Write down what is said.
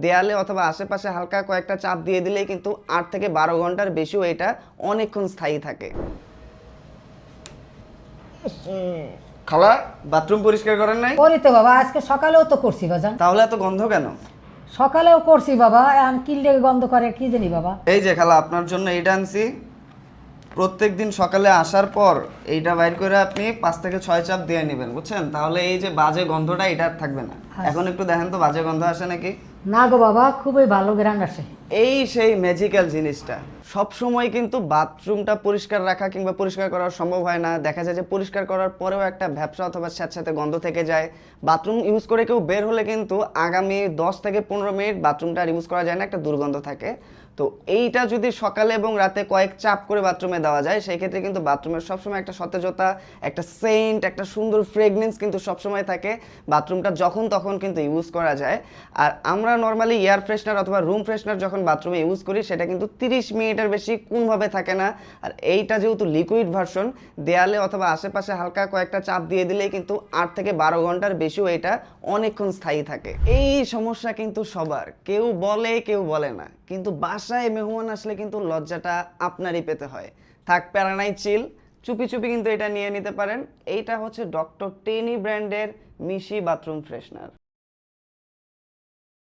দেয়ালে অথবা আশেপাশে হালকা কয়েকটা চাপ দিয়ে দিলেই কিন্তু 8 থেকে 12 ঘন্টার বেশিও এটা অনেকক্ষণ স্থায়ী থাকে। খালা, বাথরুম পরিষ্কার করেন নাই? করি তো বাবা, আজকে সকালেও তো করছি বাজান। তাহলে এত গন্ধ কেন? সকালেও করছি বাবা, এখন কি লেগে গন্ধ করে কি জানি বাবা। এই যে খালা, আপনার জন্য এইটা আনছি। প্রত্যেকদিন সকালে আসার পর এইটা বাইর করে আপনি 5 থেকে 6 চাপ দিয়ে নেবেন, বুঝছেন? তাহলে এই যে বাজে গন্ধটা এটা আর থাকবে না। এখন একটু দেখেন তো বাজে গন্ধ আসে নাকি? না গো বাবা, খুবই ভালো গ্রান আসে। এই সেই ম্যাজিক্যাল জিনিসটা। সব সময় কিন্তু বাথরুমটা পরিষ্কার রাখা কিংবা পরিষ্কার করা সম্ভব হয় না। দেখা যায় যে পরিষ্কার করার পরেও একটা ভ্যাপসা অথবা স্যাঁতস্যাঁতে গন্ধ থেকে যায়। বাথরুম ইউজ করে কেউ বের হলে কিন্তু আগামী 10 থেকে 15 মিনিট বাথরুমটা আর ইউজ করা যায় না, একটা দুর্গন্ধ থাকে। তো এইটা যদি সকালে এবং রাতে কয়েক চাপ করে বাথরুমে দেওয়া যায়, সেই ক্ষেত্রে কিন্তু বাথরুমের সবসময় একটা সতেজতা, একটা সেন্ট, একটা সুন্দর ফ্রেগনেন্স কিন্তু সবসময় থাকে। বাথরুমটা যখন তখন কিন্তু ইউজ করা যায়। আর আমরা নর্মালি এয়ার ফ্রেশনার অথবা রুম ফ্রেশনার যখন বাথরুমে ইউজ করি, সেটা কিন্তু 30 মিনিটের বেশি কোনোভাবে থাকে না। আর এইটা যেহেতু লিকুইড ভার্সন, দেয়ালে অথবা আশেপাশে হালকা কয়েকটা চাপ দিয়ে দিলেই কিন্তু 8 থেকে 12 ঘন্টার বেশিও এটা অনেকক্ষণ স্থায়ী থাকে। এই সমস্যা কিন্তু সবার, কেউ বলে কেউ বলে না, কিন্তু বাসায় মেহমান আসলে কিন্তু লজ্জাটা আপনারই পেতে হয়। থাক, প্যারা নাই, চিল, চুপি চুপি কিন্তু এটা নিয়ে নিতে পারেন। এইটা হচ্ছে ডক্টর টেনি ব্র্যান্ডের মিশি বাথরুম ফ্রেশনার।